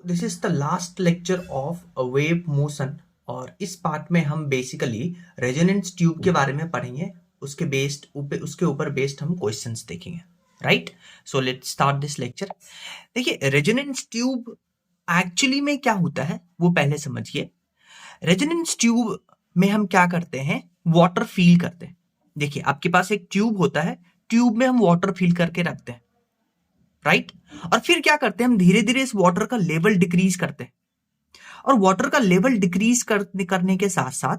This is the last lecture of wave motion और इस part में हम बेसिकली रेजोनेंस ट्यूब के बारे में पढ़ेंगे। उसके ऊपर बेस्ड हम क्वेश्चंस देखेंगे, right? So let's start this lecture. देखिए, रेजोनेंस ट्यूब एक्चुअली में क्या होता है वो पहले समझिए। रेजोनेंस ट्यूब में हम क्या करते हैं, वाटर फील करते हैं। देखिए, आपके पास एक ट्यूब होता है, ट्यूब में हम वाटर फील करके रखते हैं, राइट? और फिर क्या करते हैं, हम धीरे धीरे इस वाटर का लेवल डिक्रीज करते हैं और वाटर का लेवल डिक्रीज करने के साथ साथ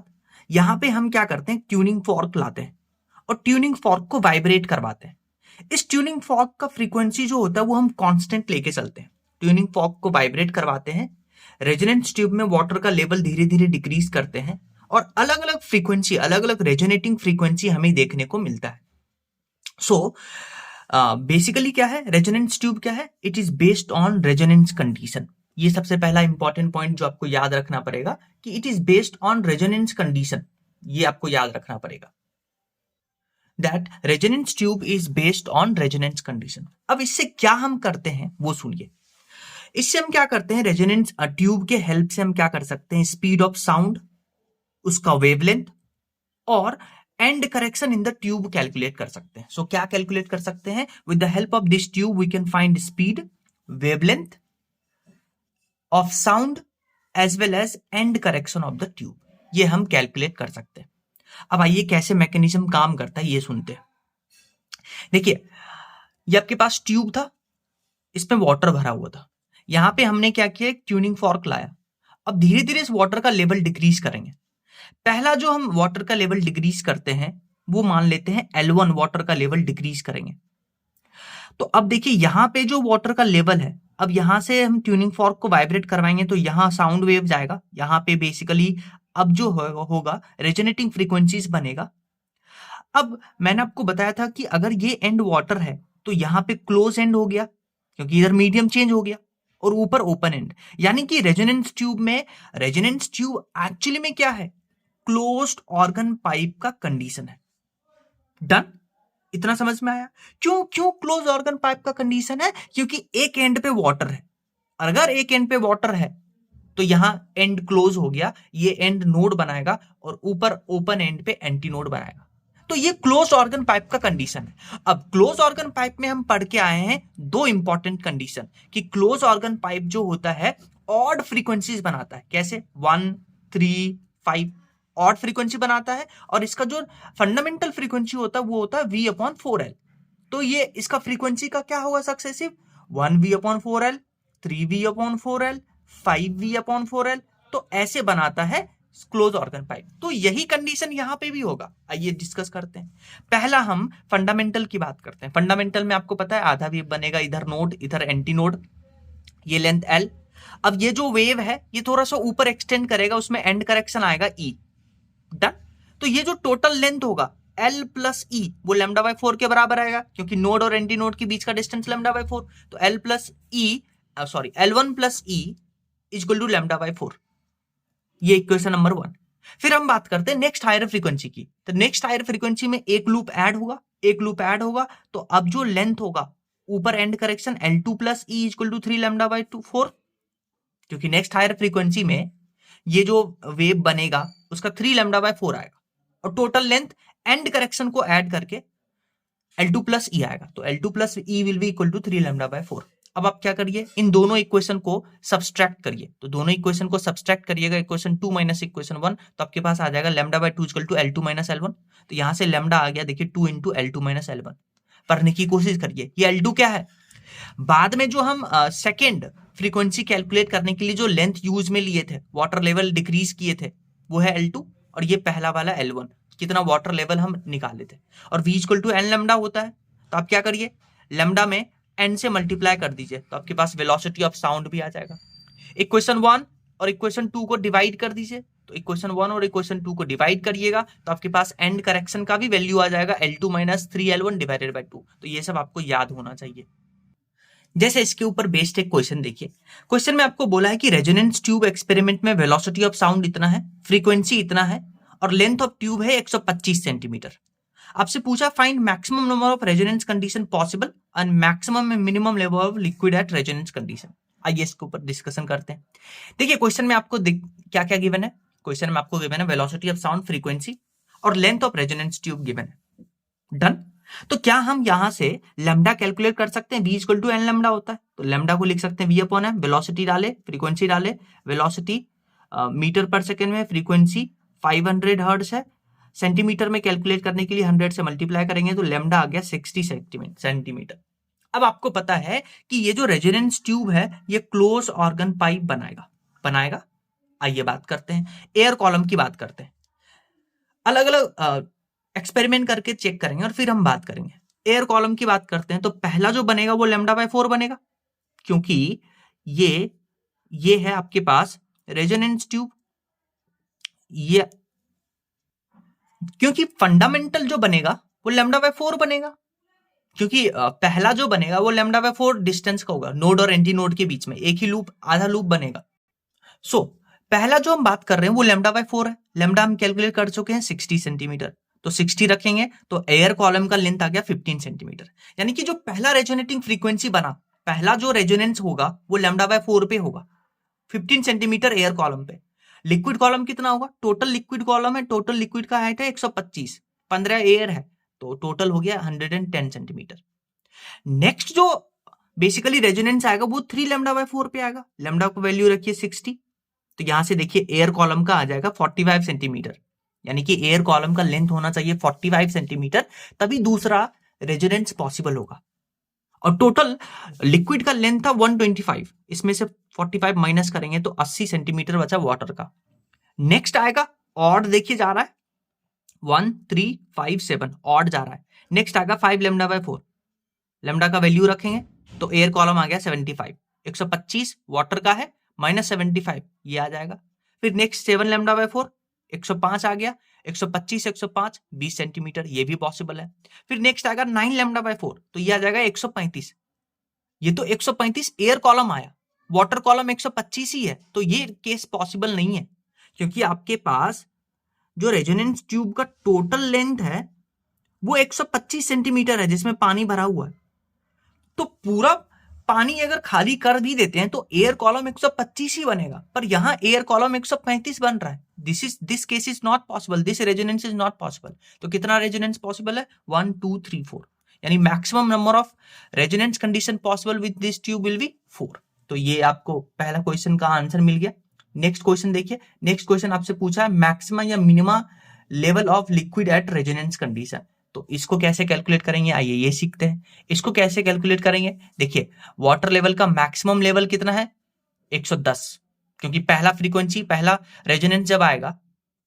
यहां पे हम क्या करते हैं, ट्यूनिंग फॉर्क लाते हैं और ट्यूनिंग फॉर्क को वाइब्रेट करवाते हैं। इस ट्यूनिंग फॉर्क का फ्रीक्वेंसी जो होता है वो हम कांस्टेंट लेके चलते हैं। ट्यूनिंग फॉर्क को वाइब्रेट करवाते हैं, रेजोनेंस ट्यूब में वाटर का लेवल धीरे धीरे डिक्रीज करते हैं और अलग अलग फ्रीक्वेंसी, अलग अलग रेजोनेटिंग फ्रीक्वेंसी हमें देखने को मिलता है। सो बेसिकली क्या है रेजोनेंस ट्यूब, क्या है, it is based on resonance condition. ये सबसे पहला इंपॉर्टेंट पॉइंट जो आपको याद रखना पड़ेगा कि it is based on resonance condition. ये आपको याद रखना पड़ेगा that resonance tube is based on resonance condition. अब इससे क्या हम करते हैं वो सुनिए। इससे हम क्या करते हैं, रेजोनेंस ट्यूब के हेल्प से हम क्या कर सकते हैं, स्पीड ऑफ साउंड, उसका वेवलेंथ और end correction in the tube calculate कर सकते हैं। सो क्या कैलकुलेट कर सकते हैं, with the help of this tube we can find speed, wavelength of sound as well as end correction of the tube. ये हम कैलकुलेट कर सकते हैं। अब आइए कैसे मैकेनिज्म काम करता है ये सुनते हैं। देखिए, ये आपके पास ट्यूब था, इसमें वाटर भरा हुआ था। यहां पे हमने क्या किया, एक ट्यूनिंग फॉर्क लाया। अब धीरे धीरे इस वाटर का लेवल डिक्रीज करेंगे। पहला जो हम वाटर का लेवल डिक्रीज करते हैं वो मान लेते हैं L1 वाटर का लेवल डिक्रीज करेंगे। तो अब देखिए यहां पे जो वाटर का लेवल है, अब यहां से हम ट्यूनिंग फॉर्क को वाइब्रेट करवाएंगे तो यहां साउंड वेव जाएगा। यहां पे बेसिकली अब जो होगा रेजोनेटिंग फ्रीक्वेंसीज बनेगा। अब मैंने आपको बताया था कि अगर ये एंड वाटर है तो यहां पे क्लोज एंड हो गया क्योंकि इधर मीडियम चेंज हो गया और ऊपर ओपन एंड, यानी कि रेजोनेंस ट्यूब एक्चुअली में क्या है, क्लोज्ड ऑर्गन पाइप का कंडीशन है। डन? इतना समझ में आया? क्यों क्यों क्लोज ऑर्गन पाइप का कंडीशन है? क्योंकि एक एंड पे वाटर है। अगर एक एंड पे वाटर है तो यहां एंड क्लोज हो गया, ये एंड नोड बनाएगा और ऊपर ओपन एंड पे एंटी नोड बनाएगा। तो ये क्लोज ऑर्गन पाइप का कंडीशन है। अब क्लोज ऑर्गन पाइप में हम पढ़ के आए हैं दो इंपॉर्टेंट कंडीशन कि क्लोज ऑर्गन पाइप जो होता है ऑड फ्रीक्वेंसीज बनाता है। कैसे? 1, 3, 5 ऑड फ्रीक्वेंसी बनाता है और इसका जो फंडामेंटल फ्रीक्वेंसी होता है वो होता है V/4L। तो ये इसका फ्रीक्वेंसी का क्या होगा सक्सेसिव, 1V/4L, 3V/4L, 5V/4L। तो ऐसे बनाता है क्लोज ऑर्गन पाइप। तो यही कंडीशन यहां पे भी होगा। आइए डिस्कस करते हैं। पहला हम फंडामेंटल की बात करते हैं। फंडामेंटल में आपको पता है आधा वेव बनेगा, इधर नोड इधर एंटी नोड, ये लेंथ L। अब ये जो वेव है ये थोड़ा सा ऊपर एक्सटेंड करेगा, उसमें एंड करेक्शन आएगा E। डन? तो ये जो टोटल लेंथ होगा L प्लस E वो λ/4 के बराबर आएगा क्योंकि नोड और एंटी नोड के बीच का डिस्टेंस λ/4। तो L plus E L1 plus E equal to λ/4। ये इक्वेशन नंबर 1। फिर हम बात करते हैं नेक्स्ट हायर फ्रीक्वेंसी की। तो नेक्स्ट हायर फ्रीक्वेंसी में एक लूप ऐड होगा, तो अब जो लेंथ होगा ऊपर end correction L2 plus E equal to 3 λ/4, क्योंकि नेक्स्ट हायर फ्रीक्वेंसी में ये जो वेव बनेगा उसका 3 λ/4 आएगा और टोटल लेंथ एंड करेक्शन को ऐड करके L2 प्लस E आएगा। तो L2 plus E will be equal to 3 λ/4। अब आप क्या करिए, इन दोनों इक्वेशन को सब्सट्रैक्ट करिए। तो दोनों इक्वेशन को सब्सट्रैक्ट करिएगा, इक्वेशन 2 माइनस इक्वेशन 1, तो आपके पास आ जाएगा λ/2 equal to L2 minus L1। तो यहां से लैम्डा आ गया, देखिए 2 इंटू L2 माइनस L1। पढ़ने की कोशिश करिए, ये L2 क्या है। बाद में जो हम सेकेंड फ्रीक्वेंसी कैलकुलेट करने के लिए जो लेंथ यूज में लिए थे, वाटर लेवल डिक्रीज किए थे, वो है L2 और ये पहला वाला L1, कितना वाटर लेवल हम निकाले थे। और V equal to N lambda होता है। तो आप क्या करिए, लैम्डा में N से मल्टीप्लाई कर दीजिए तो आपके पास वेलोसिटी ऑफ साउंड भी आ जाएगा। इक्वेशन 1 और इक्वेशन 2 को डिवाइड कर दीजिए। तो इक्वेशन 1 और इक्वेशन 2 को डिवाइड करिएगा तो आपके पास एंड करेक्शन का भी वैल्यू आ जाएगा L2 minus 3L1 divided by 2। तो ये सब आपको याद होना चाहिए। जैसे इसके ऊपर बेस्ड एक क्वेश्चन देखिए। क्वेश्चन में आपको बोला है कि रेजोनेंस ट्यूब एक्सपेरिमेंट में वेलोसिटी ऑफ साउंड इतना है, फ्रीक्वेंसी इतना है और लेंथ ऑफ ट्यूब है 125 सेंटीमीटर। आपसे पूछा find maximum number of resonance condition possible and maximum and minimum level of liquid at resonance condition. आइए इसके ऊपर डिस्कशन करते हैं। देखिए क्वेश्चन में आपको क्या क्या गिवन है। क्वेश्चन में आपको गिवन है वेलोसिटी ऑफ साउंड, फ्रीक्वेंसी और length of resonance tube given है। डन। तो क्या हम यहां से लैम्डा कैलकुलेट कर सकते हैं? v equal to N lambda होता है, तो लैम्डा को लिख सकते हैं v अपॉन एम। वेलोसिटी डाले, फ्रीक्वेंसी डाले, वेलोसिटी मीटर पर सेकेंड में, फ्रीक्वेंसी 500 हर्ट्ज है, सेंटीमीटर में कैलकुलेट करने के लिए 100 से मल्टीप्लाई करेंगे तो लैम्डा आ गया 60 सेंटीमीटर। अब आपको पता है कि ये जो रेजोनेंस ट्यूब है ये क्लोज ऑर्गन पाइप बनाएगा। आइए बात करते हैं, एयर कॉलम की बात करते हैं। अलग अलग एक्सपेरिमेंट करके चेक करेंगे और फिर हम बात करेंगे। एयर कॉलम की बात करते हैं तो पहला जो बनेगा वो λ/4 बनेगा, क्योंकि ये है आपके पास रेजोनेंस ट्यूब। ये क्योंकि फंडामेंटल जो बनेगा वो λ/4 बनेगा, क्योंकि पहला जो बनेगा वो λ/4 डिस्टेंस का होगा, नोड और एंटी नोड के बीच में एक ही लूप, आधा लूप बनेगा। सो पहला जो हम बात कर रहे हैं वो λ/4 है। लैम्डा हम कैलकुलेट कर चुके हैं 60 सेंटीमीटर, तो 60 रखेंगे तो एयर कॉलम का लेंथ आ गया 15 सेंटीमीटर। यानी कि जो पहला रेजोनेटिंग फ्रीक्वेंसी बना, पहला जो रेजोनेंस होगा वो λ/4 पे होगा, 15 सेंटीमीटर एयर कॉलम पे। लिक्विड कॉलम कितना होगा? टोटल लिक्विड कॉलम है, टोटल लिक्विड का हाइट है 125, 15 एयर है, तो टोटल हो गया 110 सेंटीमीटर। नेक्स्ट जो बेसिकली रेजोनेंस आएगा वो 3 λ/4 पे आएगा। लैम्डा को वैल्यू रखिए 60, तो यहां से देखिए एयर कॉलम का आ जाएगा 45 सेंटीमीटर, यानी कि एयर कॉलम का लेंथ होना चाहिए 45 सेंटीमीटर, तभी दूसरा रेजोनेंस पॉसिबल होगा। और टोटल लिक्विड का लेंथ था 125, इसमें से 45 माइनस करेंगे तो 80 सेंटीमीटर बचा वाटर का। नेक्स्ट आएगा ऑड, देखिए जा रहा है 1 3 5 7, ऑड जा रहा है। नेक्स्ट आएगा 5 λ/4, लैम्डा का वैल्यू रखेंगे तो एयर कॉलम आ गया 75, 125 वाटर का है, माइनस 75 ये आ जाएगा। फिर नेक्स्ट 7 λ/4, 105 आ गया, 125 105 20 सेंटीमीटर, ये भी पॉसिबल है। फिर नेक्स्ट आएगा 9 λ/4, तो ये आ जाएगा 135, ये तो 135 एयर कॉलम आया, वाटर कॉलम 125 ही है, तो ये केस पॉसिबल नहीं है, क्योंकि आपके पास जो रेजोनेंस ट्यूब का टोटल लेंथ है वो 125 सेंटीमीटर है जिसमें पानी भरा हुआ है। तो पूरा पानी अगर खाली कर भी देते हैं तो एयर कॉलम 125 ही बनेगा, पर यहां एयर कॉलम 135 बन रहा है। This case is not possible, this resonance is not possible. तो कितना रेजोनेंस पॉसिबल है? 1 2 3 4, यानी maximum number of resonance condition possible with this tube will be 4। तो ये आपको पहला क्वेश्चन का आंसर मिल गया। नेक्स्ट क्वेश्चन देखिए, नेक्स्ट क्वेश्चन आपसे पूछा है मैक्सिमम या minima level of liquid at resonance condition. तो इसको कैसे कैलकुलेट करेंगे, आइए ये सीखते हैं। इसको कैसे कैलकुलेट करेंगे? देखिए वाटर लेवल का मैक्सिमम लेवल कितना है? 110, क्योंकि पहला फ्रीक्वेंसी, पहला रेजोनेंस जब आएगा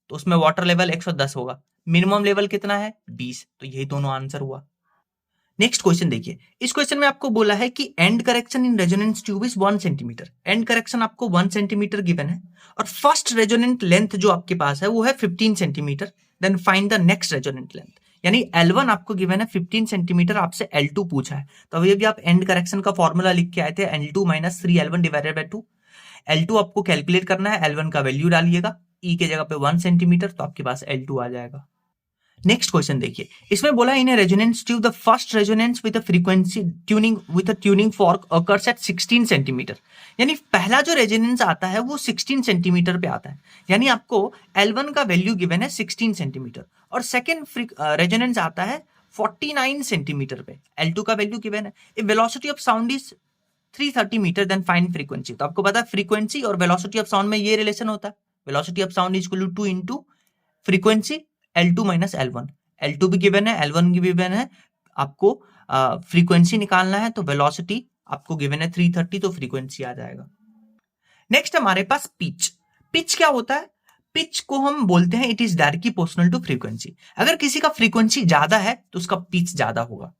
तो उसमें वाटर लेवल 110 होगा। मिनिमम लेवल कितना है? 20, तो यही दोनों आंसर हुआ। नेक्स्ट क्वेश्चन देखिए, इस क्वेश्चन में आपको बोला है कि and correction in resonance tube is 1 centimetre. And correction आपको 1 सेंटीमीटर गिवन है और फर्स्ट रेजोनेंट लेंथ जो आपके पास है वो है 15 centimetre. Then find the next resonant length, यानी L1 आपको गिवन है 15 सेंटीमीटर, आपसे L2 पूछा है। तो अभी भी आप एंड करेक्शन का फॉर्मूला लिख के आए थे, L2 - 3L1 divided by 2। L2 आपको कैलकुलेट करना है, L1 का वैल्यू डालिएगा, E के जगह पे 1 सेंटीमीटर, तो आपके पास L2 आ जाएगा। नेक्स्ट क्वेश्चन देखिए, इसमें बोला in a resonance tube the first resonance with a frequency tuning with a tuning fork occurs at 16 centimetre. यानी पहला जो रेजोनेंस आता है वो 16 सेंटीमीटर पे आता है, यानी आपको L1 का वैल्यू गिवन है 16 सेंटीमीटर और सेकेंड रेजोनेंस आता है 49 सेंटीमीटर पे, L2 का वैल्यू गिवन है। If velocity of sound is 330 metre then find frequency. तो आपको पता है फ्रीक्वेंसी और वेलोसिटी ऑफ साउंड में ये रिलेशन होता है, velocity of sound is equal to 2 into frequency L2 - L1। L2 भी गिवन है, L1 भी गिवन है, आपको फ्रीक्वेंसी निकालना है, तो वेलोसिटी आपको गिवन है 330, तो फ्रीक्वेंसी आ जाएगा। नेक्स्ट हमारे पास पिच। पिच क्या होता है? पिच को हम बोलते हैं it is directly proportional to frequency. अगर किसी का फ्रीक्वेंसी ज्यादा है तो उसका पिच ज्यादा होगा,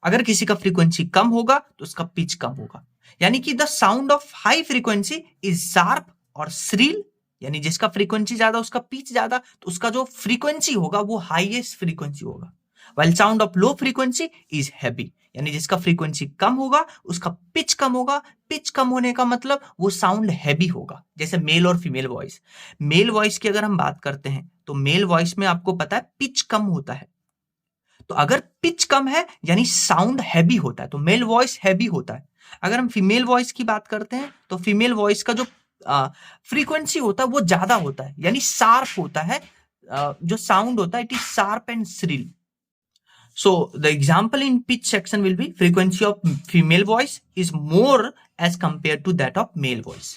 अगर किसी का फ्रीक्वेंसी कम होगा तो उसका पिच कम होगा। यानी कि the sound of high frequency is sharp और श्रील, यानी जिसका फ्रीक्वेंसी ज्यादा उसका पिच ज्यादा, तो उसका जो फ्रीक्वेंसी होगा वो हाईएस्ट फ्रीक्वेंसी होगा। While sound of low frequency is heavy, यानी जिसका फ्रीक्वेंसी कम होगा उसका पिच कम होगा। पिच कम होने का मतलब वो साउंड हैवी होगा। जैसे मेल और फीमेल वॉइस, मेल वॉइस की अगर हम बात करते हैं तो मेल वॉइस में आपको पता है पिच कम होता है, तो अगर पिच कम है यानी साउंड हैवी होता है, तो मेल वॉइस हैवी होता है। अगर हम फीमेल वॉइस की बात करते हैं तो फीमेल वॉइस का जो फ्रीक्वेंसी होता है वो ज्यादा होता है, यानी शार्प होता है, जो साउंड होता है it is sharp and shrill. So the example in pitch section will be frequency of female voice is more as compared to that of male voice.